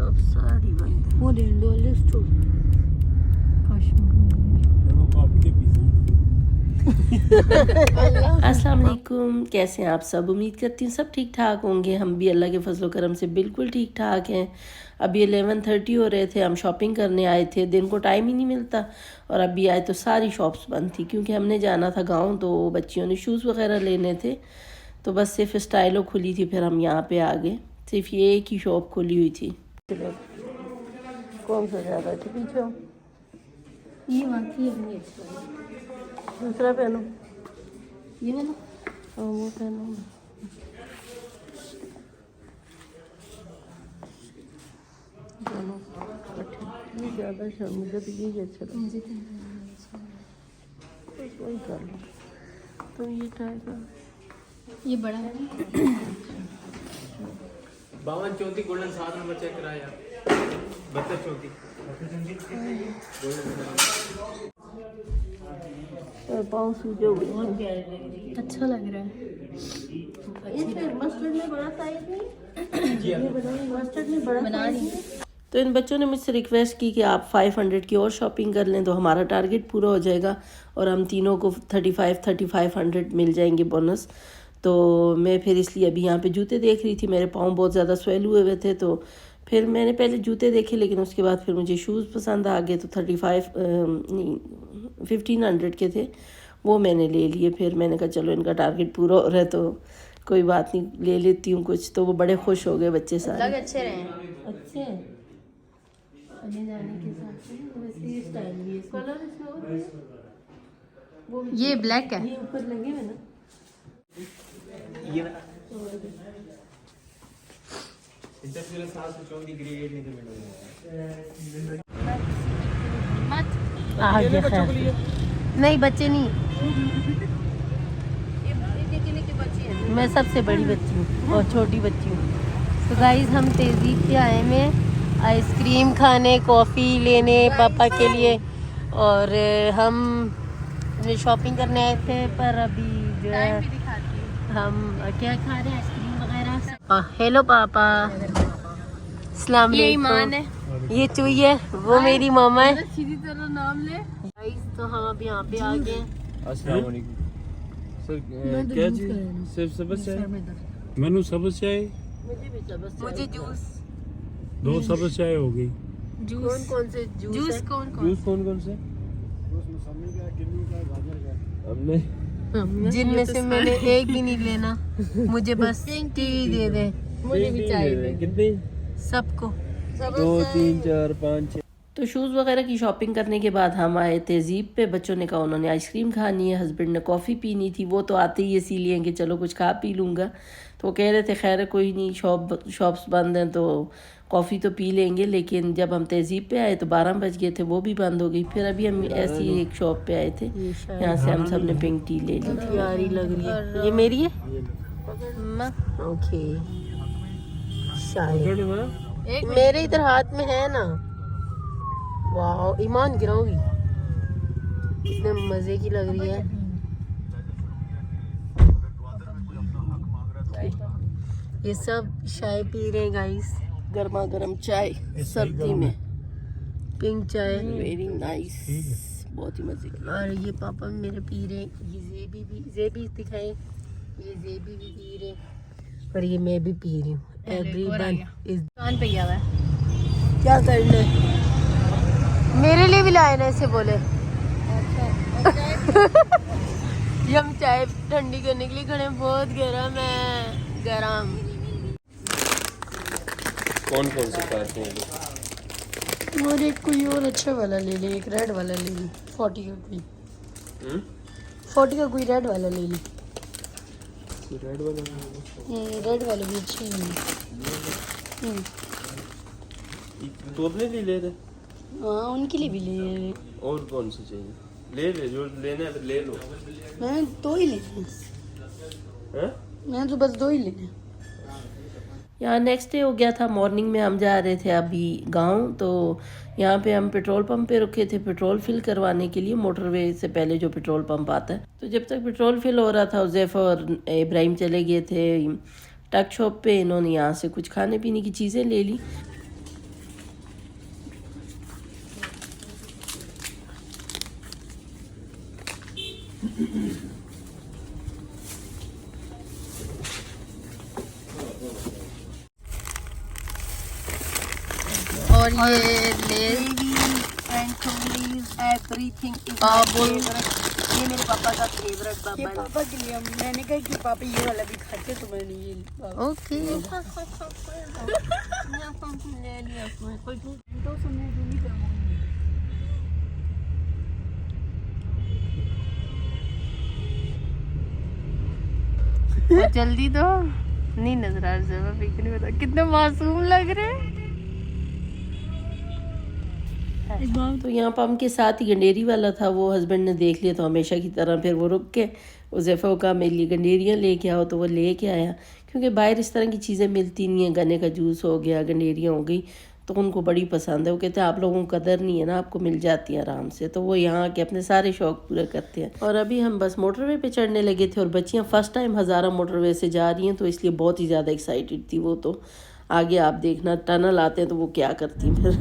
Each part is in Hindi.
शॉप सारी बंद है। वो $100 स्टोर अस्सलाम वालेकुम, कैसे हैं आप सब। उम्मीद करती हूँ सब ठीक ठाक होंगे। हम भी अल्लाह के फजल करम से बिल्कुल ठीक ठाक हैं। अभी 11:30 हो रहे थे, हम शॉपिंग करने आए थे। दिन को टाइम ही नहीं मिलता और अभी आए तो सारी शॉप्स बंद थी क्योंकि हमने जाना था गांव, तो बच्चियों ने शूज़ वगैरह लेने थे। तो बस सिर्फ स्टाइलो खुली थी, फिर हम यहाँ पे आ गए। सिर्फ ये एक ही शॉप खुली हुई थी। कौन सा ज़्यादा अच्छा पीछे ये वाकई अपनी अच्छा दूसरा पहनो, ये वाला और वो पहनो। दोनों ये ज़्यादा अच्छा, मुझे तो यही अच्छा लगा। मुझे तो वही कर लो, तो ये ट्राई करो। ये बड़ा है 52-34 गोल्डन 7 नंबर चेक कराया 32-34 पाँव सूजे हुए, अच्छा लग रहा है। इसमें मस्टर्ड में बड़ा साइज नहीं, मस्टर्ड में बड़ा साइज नहीं। तो इन बच्चों ने मुझसे रिक्वेस्ट की कि आप 500 की और शॉपिंग कर लें तो हमारा टारगेट पूरा हो जाएगा और हम तीनों को 3500 मिल जाएंगे बोनस। तो मैं फिर इसलिए अभी यहाँ पे जूते देख रही थी। मेरे पाँव बहुत ज़्यादा स्वेल हुए हुए थे, तो फिर मैंने पहले जूते देखे, लेकिन उसके बाद फिर मुझे शूज़ पसंद आ गए। तो 1500 के थे, वो मैंने ले लिए। फिर मैंने कहा चलो इनका टारगेट पूरा हो रहा है तो कोई बात नहीं, ले लेती हूँ कुछ। तो वो बड़े खुश हो गए बच्चे सारे। अच्छे रहे अच्छे हैं आने जाने के हिसाब से। वैसे ये स्टाइल भी है, कलर इसमें और भी है। वो ये ब्लैक है, ये ऊपर लगे हुए ना, ये वाला इंटर पूरा 7 से 24 ग्रेड नहीं मिलेगा मत आगे खैर नहीं, बच्चे नहीं, मैं सबसे बड़ी बच्ची हूँ और छोटी बच्ची हूँ। तो गाइस हम तेज़ीब पे आए में आइसक्रीम खाने, कॉफ़ी लेने पापा के लिए, और हम शॉपिंग करने आए थे। पर अभी जो है हम क्या खा रहे हैं, आइसक्रीम वगैरह। हेलो पापा, अस्सलाम ये वालेकुम। ईमान है, ये चुई है, वो मेरी मामा है। सीधी तरह नाम ले। गाइस तो हम अब यहाँ पे आ गए। अस्सलाम वालेकुम सर। क्या चीज सिर्फ सब्ज़ चाय? मेनू सब्ज़ चाय, मुझे भी सबसे मुझे जूस 2 सब्ज़ चाय हो गई। कौन कौन से जूस जूस है? कौन जूस कौन कौन से? हमने जिनमें से मैंने एक भी नहीं लेना, मुझे बस टी दे दे। मुझे भी चाहिए कितने? सबको 2 3 4 5 6। तो शूज़ वगैरह की शॉपिंग करने के बाद हम आए तहज़ीब पे। बच्चों ने कहा उन्होंने आइसक्रीम खानी है, हस्बैंड ने कॉफ़ी पीनी थी। वो तो आते ही इसी लिए कि चलो कुछ खा पी लूँगा। तो वो कह रहे थे खैर कोई नहीं, शॉप्स बंद हैं तो कॉफ़ी तो पी लेंगे। लेकिन जब हम तहज़ीब पे आए तो 12 बज गए थे, वो भी बंद हो गई। फिर अभी हम ऐसी एक शॉप पे आए थे, यहाँ से हम सब ने पिंक टी ले ली। प्यारी लग रही है, ये मेरी है। ओके, शायद मेरे इधर हाथ में है ना। वाह, ईमान गिराओगी, इतने मजे की लग रही है। ये सब चाय पी रहे हैं गाइस, गर्मा गर्म चाय सर्दी में, पिंक चाय, वेरी नाइस, बहुत ही मजे की। और ये पापा मेरे पी रहे हैं, ये जेबी दिखाए, ये जेबी भी पी रहे, और ये मैं भी पी रही हूँ। एवरीवन इज दुकान पे गया हुआ है। क्या करना है, मेरे लिए भी लाए ना, ऐसे बोले। ये हम चाय ठंडी करने के लिए खड़े हैं, बहुत गर्म है, गरम। कौन कौन से पास हैं? और एक कोई और अच्छा वाला ले ले, एक रेड वाला ले ली, 40 का कोई, 40 का कोई रेड वाला ले ली। रेड वाला रेड वाले भी अच्छे हैं। तो अपने लिए ले रहे? हाँ, उनके लिए भी ले। और कौन से चाहिए? ले ले, जो लेना है ले लो। मैंने 2 ही लेने, मैंने तो बस 2 ही लेने। यहाँ नेक्स्ट डे हो गया था। मॉर्निंग में हम जा रहे थे अभी गांव, तो यहाँ पे हम पेट्रोल पंप पे रुके थे पेट्रोल फिल करवाने के लिए। मोटरवे से पहले जो पेट्रोल पंप आता है, तो जब तक पेट्रोल फिल हो रहा था उज़ैफ़ा और इब्राहिम चले गए थे टक शॉप पे। इन्होंने यहाँ से कुछ खाने पीने की चीज़ें ले ली। और ये लेस एवरीथिंग इज बाबुल। ये मेरे पापा का फेवरेट बाबा। ये पापा के लिए मैंने कहा कि पापा ये वाला भी खाते तो मैंने ये ओके। तो सुनने जो नहीं कर जल्दी तो नहीं नजर आ रहा है, बता कितने मासूम लग रहे हैं। तो यहाँ पम्प के साथ ही गंडेरी वाला था, वो हस्बैंड ने देख लिया तो हमेशा की तरह फिर वो रुक के उज़ैफ़ा को कहा मेरे लिए गंडेरियाँ लेके आओ, तो वो लेके आया। क्योंकि बाहर इस तरह की चीज़ें मिलती नहीं हैं, गन्ने का जूस हो गया, गंडेरियाँ हो गई, तो उनको बड़ी पसंद है। वो कहते हैं आप लोगों को कदर नहीं है ना, आपको मिल जाती है आराम से, तो वो यहाँ के अपने सारे शौक पूरे करते हैं। और अभी हम बस मोटरवे पे चढ़ने लगे थे और बच्चियाँ फ़र्स्ट टाइम हज़ारा मोटरवे से जा रही हैं, तो इसलिए बहुत ही ज़्यादा एक्साइटेड थी वो। तो आगे आप देखना टनल आते हैं तो वो क्या करती हैं फिर।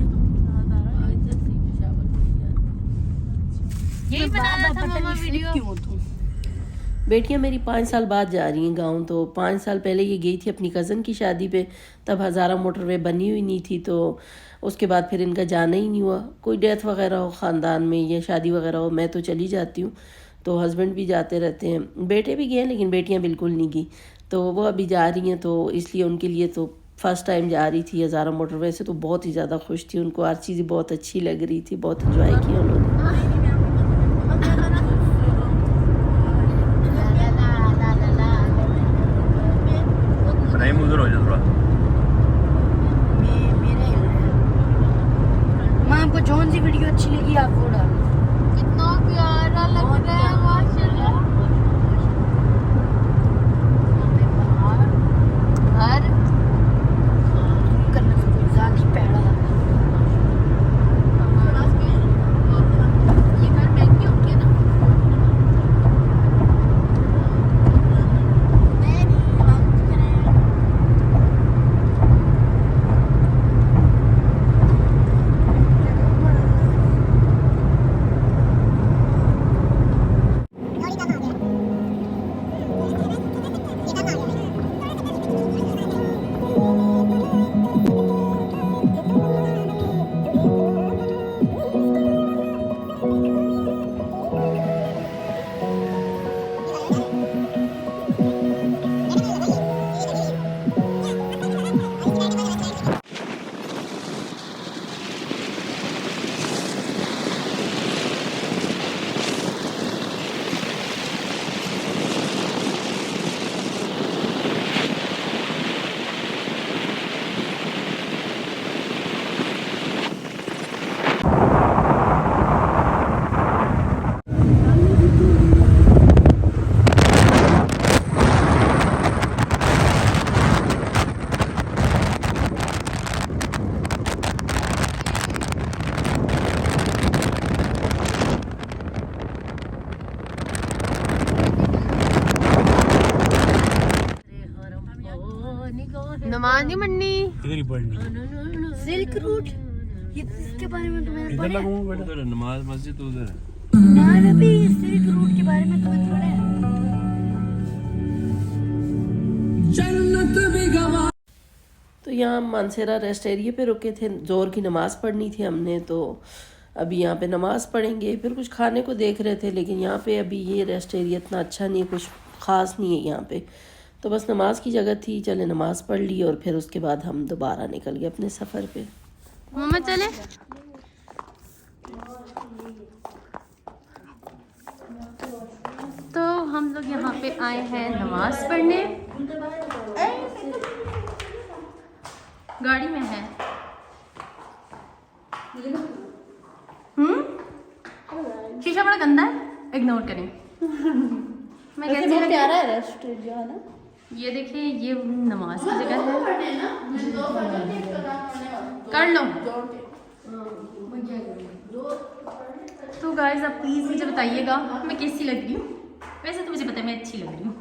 यही बनाया था मम्मा वीडियो। क्यों तू बेटियां मेरी 5 साल बाद जा रही हैं गाँव, तो 5 साल पहले ये गई थी अपनी कज़न की शादी पे, तब हज़ारा मोटरवे बनी हुई नहीं थी, तो उसके बाद फिर इनका जाना ही नहीं हुआ। कोई डेथ वगैरह हो ख़ानदान में या शादी वगैरह हो, मैं तो चली जाती हूँ, तो हस्बैंड भी जाते रहते हैं, बेटे भी गए लेकिन बेटियाँ बिल्कुल नहीं गई। तो वो अभी जा रही हैं, तो इसलिए उनके लिए तो फ़र्स्ट टाइम जा रही थी हज़ारा मोटरवे से, तो बहुत ही ज़्यादा खुश थी। उनको हर चीज़ बहुत अच्छी लग रही थी, बहुत इंजॉय किया उन्होंने। उधर हो जा थोड़ा। माँ आपको कौन सी वीडियो अच्छी लगी आपको डालो। कितना प्यारा लग रहा है माशाल्लाह। घर करने से कोई ज़्यादा ही पैड़ा लगा। ये घर महंगी होती है ना। नमाज नहीं पढ़नी, इधर ही पढ़नी। सिल्क रूट ये इसके बारे में तो मैंने इधर पढ़ा है। लगूंगा बेटा। उधर नमाज मस्जिद उधर है। ना भी सिल्क रूट के बारे में तो मैंने पढ़ा है। तो यहाँ मानसेरा रेस्ट एरिया पे रुके थे, जोर की नमाज़ पढ़नी थी हमने, तो अभी यहाँ पे नमाज़ पढ़ेंगे, फिर कुछ खाने को देख रहे थे, लेकिन यहाँ पे अभी ये रेस्ट एरिया इतना अच्छा नहीं है, कुछ ख़ास नहीं है यहाँ पे, तो बस नमाज की जगह थी, चले नमाज़ पढ़ ली और फिर उसके बाद हम दोबारा निकल गए अपने सफ़र पे। मम्मा चले तो हम लोग यहाँ पे आए हैं नमाज पढ़ने, गाड़ी में है। शीशा बड़ा गंदा है, इग्नोर करें। मैं कहती हूँ प्यारा है रेस्टोरेंट जो है ना। ये देखिए, ये नमाज की जगह है, कर लो। तो गाइस आप प्लीज़ मुझे बताइएगा मैं कैसी लग रही हूँ। वैसे तो मुझे पता है मैं अच्छी लग रही हूँ।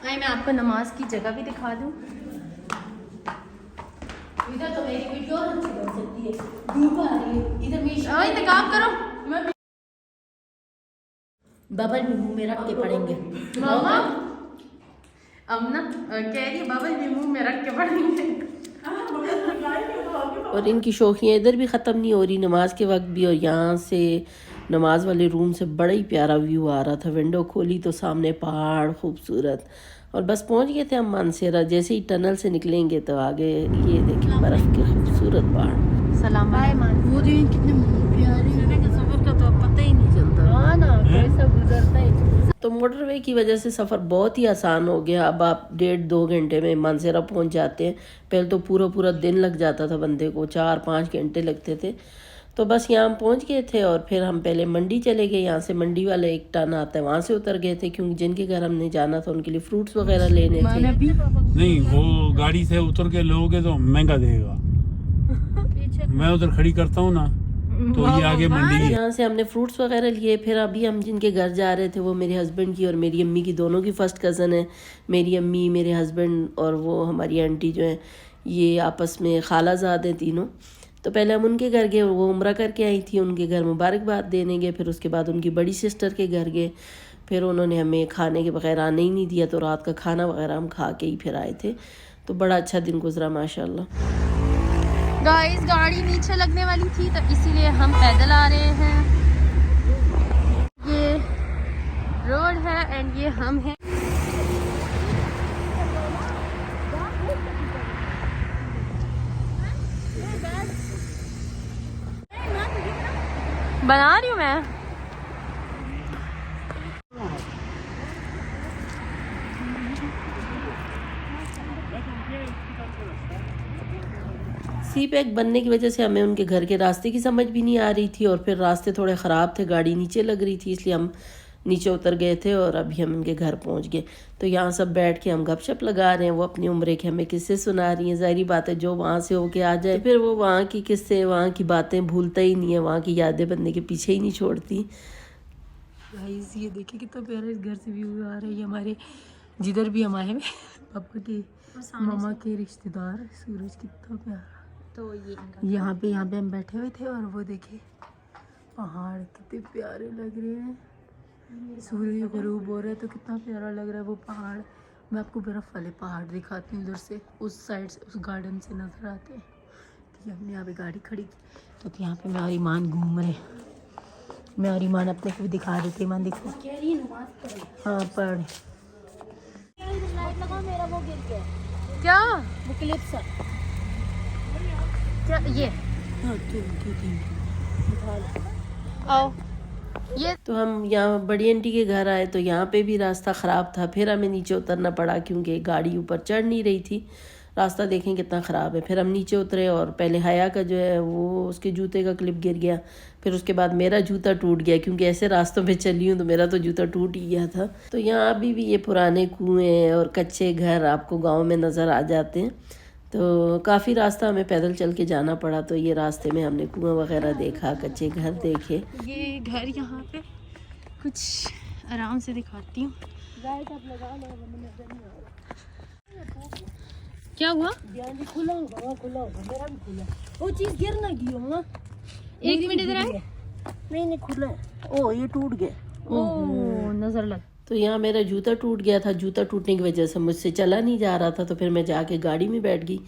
आइए मैं आपको नमाज की जगह भी दिखा दूँ। इधर तो मेरी वीडियो अच्छी बन सकती है, धूप आ रही है इधर। मैं इंतकाम करो, बाबा मुंह में रख के पढ़ेंगे। मामा अब ना कह रही है बाबा जी मुंह में रख के पढ़ेंगे। और इनकी शौकियाँ इधर भी ख़त्म नहीं हो रही, नमाज के वक्त भी। और यहाँ से नमाज वाले रूम से बड़ा ही प्यारा व्यू आ रहा था। विंडो खोली तो सामने पहाड़ खूबसूरत। और बस पहुँच गए थे हम मानसेरा। जैसे ही टनल से निकलेंगे तो आगे ये देखिए बर्फ़ के खूबसूरत पहाड़। सलाम वो दिन कितने प्यारे सफ़र का तो पता ही नहीं चलता। हाँ ना, कैसा गुजरता है। तो मोटरवे की वजह से सफ़र बहुत ही आसान हो गया। अब आप 1.5-2 घंटे में मानसेरा पहुंच जाते हैं। पहले तो पूरा पूरा दिन लग जाता था बंदे को, 4-5 घंटे लगते थे। तो बस यहाँ हम पहुँच गए थे। और फिर हम पहले मंडी चले गए। यहाँ से मंडी वाला एक टन आता है, वहाँ से उतर गए थे क्योंकि जिनके घर हमने जाना था उनके लिए फ्रूट्स वगैरह लेने थे। नहीं, वो गाड़ी से उतर के लोगे तो महंगा देगा। मैं उधर खड़ी करता हूँ ना, तो ये आगे मंडी है। यहाँ से हमने फ्रूट्स वगैरह लिए। फिर अभी हम जिनके घर जा रहे थे वो मेरे हस्बैंड की और मेरी अम्मी की, दोनों की फ़र्स्ट कज़न है। मेरी अम्मी, मेरे हस्बैंड और वो हमारी आंटी जो है, ये आपस में खालाजाद हैं तीनों। तो पहले हम उनके घर गए, वो उम्रा करके आई थी, उनके घर मुबारकबाद देने गए। फिर उसके बाद उनकी बड़ी सिस्टर के घर गए। फिर उन्होंने हमें खाने के बगैर आने ही नहीं दिया, तो रात का खाना वगैरह हम खा के ही फिर आए थे। तो बड़ा अच्छा दिन गुजरा माशाल्लाह। गाइस गाड़ी नीचे लगने वाली थी तो इसीलिए हम पैदल आ रहे हैं। ये रोड है एंड ये हम हैं। बना रही हूँ मैं। सी पैक बनने की वजह से हमें उनके घर के रास्ते की समझ भी नहीं आ रही थी। और फिर रास्ते थोड़े ख़राब थे, गाड़ी नीचे लग रही थी, इसलिए हम नीचे उतर गए थे। और अभी हम उनके घर पहुंच गए। तो यहाँ सब बैठ के हम गपशप लगा रहे हैं। वो अपनी उम्र के हमें किस्से सुना रही हैं। ज़ाहिरी बात है, जो वहाँ से होके आ जाए फिर वो वहाँ की किस्से, वहाँ की बातें भूलता ही नहीं है, वहाँ की यादें बंदे के पीछे ही नहीं छोड़ती। गाइस ये देखिए कितना प्यारा इस घर से व्यू आ रहा है। ये हमारे जिधर भी हम आए हैं पापा के मामा के रिश्तेदार, सूरज कितना प्यारा। तो ये यहाँ पे हम बैठे हुए थे और वो देखिए पहाड़ कितने प्यारे लग रहे हैं। सूरज गुरूब हो रहा है तो कितना प्यारा लग रहा है वो पहाड़। मैं आपको बर्फ़ वाले पहाड़ दिखाती हूँ, उधर से उस साइड से, उस गार्डन से नज़र आते हैं। कि हमने यहाँ पे गाड़ी खड़ी की तो यहाँ पे मैं और ईमान घूम रहे। मैं और ईमान अपने को भी दिखा रही थी। ईमान देखो, हाँ पढ़ क्या वो क्लिप सा। क्या ये हाँ आओ ये तो हम यहाँ बड़ी आंटी के घर आए तो यहाँ पे भी रास्ता ख़राब था। फिर हमें नीचे उतरना पड़ा क्योंकि गाड़ी ऊपर चढ़ नहीं रही थी। रास्ता देखें कितना ख़राब है। फिर हम नीचे उतरे और पहले हया का जो है वो उसके जूते का क्लिप गिर गया। फिर उसके बाद मेरा जूता टूट गया क्योंकि ऐसे रास्तों पे चली हूँ तो मेरा तो जूता टूट ही गया था। तो यहाँ अभी भी ये पुराने कुएँ और कच्चे घर आपको गाँव में नज़र आ जाते हैं। तो काफ़ी रास्ता हमें पैदल चल के जाना पड़ा। तो ये रास्ते में हमने कुआं वगैरह देखा, कच्चे घर देखे। ये घर यहाँ पे कुछ आराम से दिखाती हूँ। क्या हुआ? खुला होगा, वहाँ खुला होगा, मेरा भी खुला। वो चीज़ गिर ना गई हो ना। एक मिनट इधर आए। नहीं खुला है। ओ ये टूट गया। ओ नजर लग। तो यहाँ मेरा जूता टूट गया था। जूता टूटने की वजह से मुझसे चला नहीं जा रहा था। तो फिर मैं जाके गाड़ी में बैठ गई।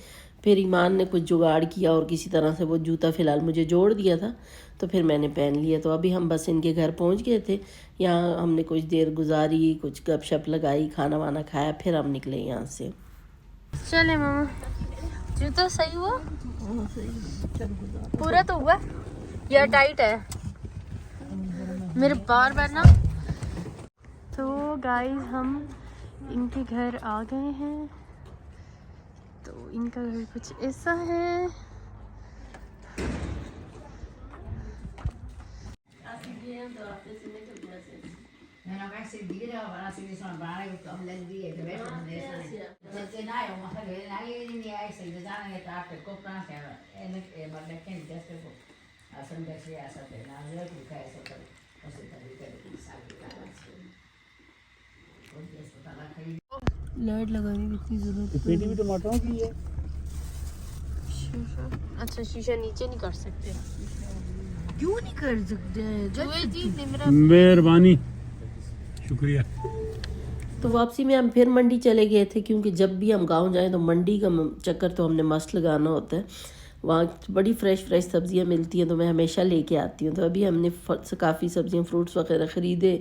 फिर ईमान ने कुछ जुगाड़ किया और किसी तरह से वो जूता फ़िलहाल मुझे जोड़ दिया था। तो फिर मैंने पहन लिया। तो अभी हम बस इनके घर पहुँच गए थे। यहाँ हमने कुछ देर गुजारी, कुछ गपशप लगाई, खाना वाना खाया, फिर हम निकले यहाँ से। चले मामा, जूता सही हुआ? पूरा तो हुआ या टाइट है? मेरे बार बार ना। तो गाइस हम इनके घर आ गए हैं। तो इनका घर कुछ ऐसा है। लाइट लगाने की इतनी जरूरत है। पेटी भी टमाटरों की है। अच्छा शीशा नीचे नहीं कर सकते? क्यों नहीं कर सकते? मेरा मेहरबानी, शुक्रिया। तो वापसी में हम फिर मंडी चले गए थे, क्योंकि जब भी हम गांव जाएं तो मंडी का चक्कर तो हमने मस्त लगाना होता है। वहाँ बड़ी फ्रेश सब्जियां मिलती हैं, तो मैं हमेशा लेके आती हूँ। तो अभी हमने काफ़ी सब्जियां, फ्रूट्स वगैरह ख़रीदे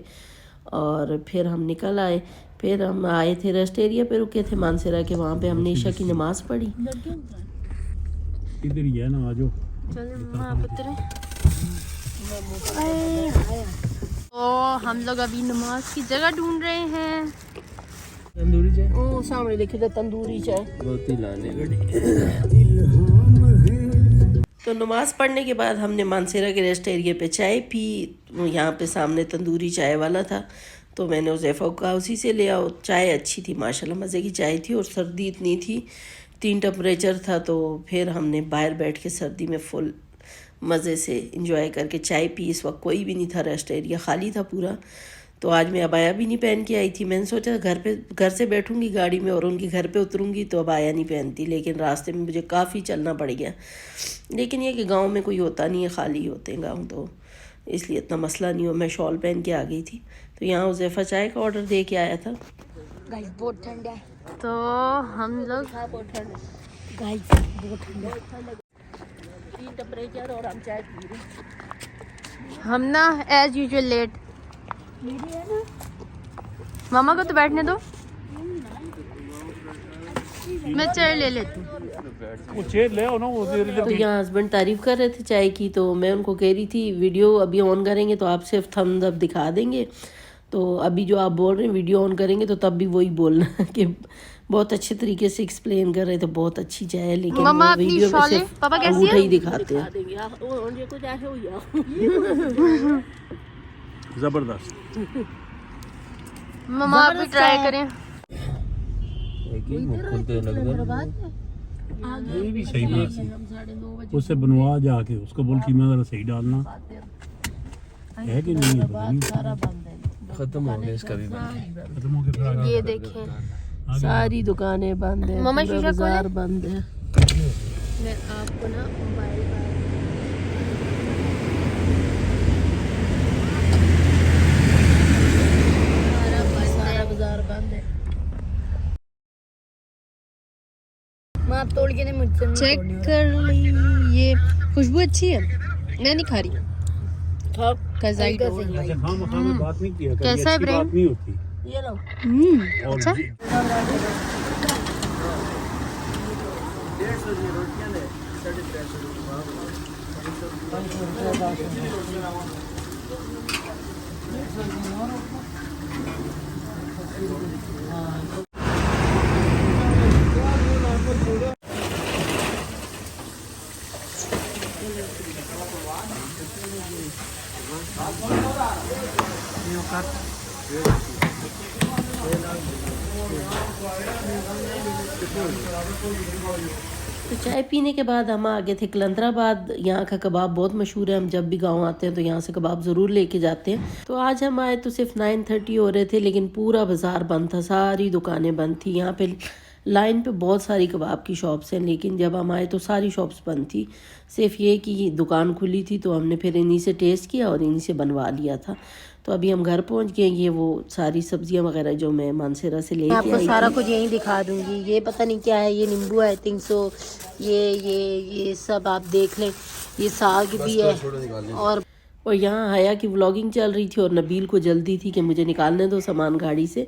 और फिर हम निकल आए। फिर हम आए थे रेस्ट एरिया पे, रुके थे मानसरा के, वहाँ पे हमने ईशा की नमाज़ पढ़ी। इधर ही है ना, आ जाओ। तो हम लोग अभी नमाज की जगह ढूंढ रहे हैं। तंदूरी चाय, ओ सामने देखिए तो तंदूरी चाय बहुत ही लाने तो नमाज पढ़ने के बाद हमने मानसेरा के रेस्ट एरिया पे चाय पी। यहाँ पे सामने तंदूरी चाय वाला था, तो मैंने उज़ैफ़ा को कहा उसी से ले आओ। चाय अच्छी थी माशाल्लाह, मज़े की चाय थी, और सर्दी इतनी थी, 3 टेम्परेचर था। तो फिर हमने बाहर बैठ के सर्दी में फुल मज़े से इंजॉय करके चाय पी। इस वक्त कोई भी नहीं था, रेस्ट एरिया खाली था पूरा। तो आज मैं अबाया भी नहीं पहन के आई थी। मैंने सोचा घर से बैठूंगी गाड़ी में और उनके घर पे उतरूंगी तो अबाया नहीं पहनती, लेकिन रास्ते में मुझे काफ़ी चलना पड़ गया। लेकिन ये कि गांव में कोई होता नहीं है, खाली होते हैं गांव, तो इसलिए इतना मसला नहीं हो। मैं शॉल पहन के आ गई थी। तो यहाँ उज़ैफ़ा चाय का ऑर्डर दे के आया था। गाइस बहुत ठंडा है, तो हम लोग बहुत ठंडा, 3 टेम्परेचर और हम चाय पी रहे। हम ना एज यूजुअल लेट। मामा को तो बैठने दो, मैं चाय ले लेती हूँ। वो चेयर ले आओ ना, वो तो यहाँ हस्बैंड तारीफ कर रहे थे चाय की, तो मैं उनको कह रही थी वीडियो अभी ऑन करेंगे तो आप सिर्फ थम्स अप दिखा देंगे। तो अभी जो आप बोल रहे हैं वीडियो ऑन करेंगे तो तब भी वही बोलना कि बहुत अच्छे तरीके से एक्सप्लेन कर रहे थे, बहुत अच्छी चाय है, लेकिन मम्मा वो वीडियो में अपनी सिर्फ पापा कैसी अंगूठा है? ही दिखाते हैं। जबरदस्त। मम्मा आप भी ट्राई करें। ये भी सही बात है, उससे बनवा जाके उसको बोल कीमा ज़रा सही डालना है कि नहीं है, पता नहीं। खत्म हो गया इसका भी खत्म हो गया फिर ये देखें, सारी दुकानें बंद है, मम्मा पूरा शीशा बाजार खोले? बंद है। मैं आपको ना मोबाइल सारा बाजार बंद है। आप तोड़ के नहीं मुझसे चेक कर ली। ये खुशबू अच्छी है, मैं नहीं खा रही। Cause I don't like। ऐसे खाम में बात नहीं किया, कैसा है अच्छी प्रेम? बात नहीं होती। ये लो और अच्छा। तो चाय पीने के बाद हम आ गए थे कलंदराबाद। यहाँ का कबाब बहुत मशहूर है, हम जब भी गांव आते हैं तो यहाँ से कबाब ज़रूर लेके जाते हैं। तो आज हम आए तो सिर्फ 9:30 हो रहे थे, लेकिन पूरा बाज़ार बंद था, सारी दुकानें बंद थी। यहाँ पे लाइन पे बहुत सारी कबाब की शॉप्स हैं, लेकिन जब हम आए तो सारी शॉप्स बंद थी। सिर्फ ये कि दुकान खुली थी, तो हमने फिर इन्हीं से टेस्ट किया और इन्हीं से बनवा लिया था। तो अभी हम घर पहुंच गए। ये वो सारी सब्जियां वगैरह जो मैं मानसेरा से लेके आई आपको सारा थी। कुछ यहीं दिखा दूंगी। ये पता नहीं क्या है, ये नींबू है, आई थिंक सो। ये सब आप देख लें। ये साग भी है। और यहाँ हया की व्लॉगिंग चल रही थी और नबील को जल्दी थी कि मुझे निकालने दो सामान गाड़ी से।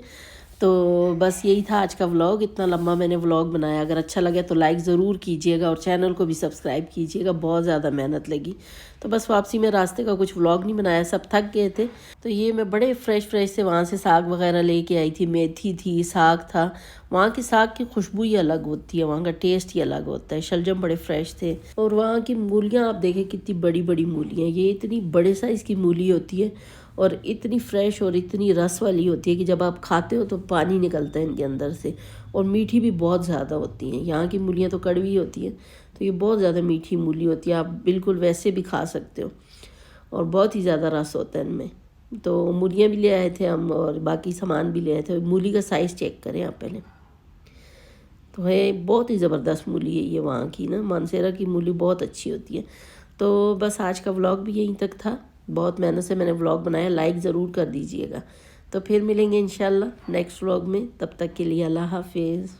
तो बस यही था आज का व्लॉग। इतना लंबा मैंने व्लॉग बनाया। अगर अच्छा लगे तो लाइक ज़रूर कीजिएगा और चैनल को भी सब्सक्राइब कीजिएगा, बहुत ज़्यादा मेहनत लगी। तो बस वापसी में रास्ते का कुछ व्लॉग नहीं बनाया, सब थक गए थे। तो ये मैं बड़े फ्रेश से वहाँ से साग वगैरह लेके आई थी, मेथी थी, साग था। वहाँ के साग की खुशबू ही अलग होती है, वहाँ का टेस्ट ही अलग होता है। शलजम बड़े फ्रेश थे। और वहाँ की मूलियाँ आप देखें कितनी बड़ी बड़ी मूलियाँ, ये इतनी बड़े साइज़ की मूली होती है और इतनी फ्रेश और इतनी रस वाली होती है कि जब आप खाते हो तो पानी निकलता है इनके अंदर से। और मीठी भी बहुत ज़्यादा होती हैं। यहाँ की मूलियाँ तो कड़वी होती हैं, तो ये बहुत ज़्यादा मीठी मूली होती है। आप बिल्कुल वैसे भी खा सकते हो और बहुत ही ज़्यादा रस होता है इनमें। तो मूलियाँ भी ले आए थे हम और बाकी सामान भी ले आए थे। मूली का साइज़ चेक करें आप पहले, तो है बहुत ही ज़बरदस्त मूली है ये वहाँ की ना। मानसेरा की मूली बहुत अच्छी होती है। तो बस आज का व्लॉग भी यहीं तक था। बहुत मेहनत से मैंने व्लॉग बनाया, लाइक ज़रूर कर दीजिएगा। तो फिर मिलेंगे इंशाल्लाह नेक्स्ट व्लॉग में, तब तक के लिए अल्लाह हाफिज़।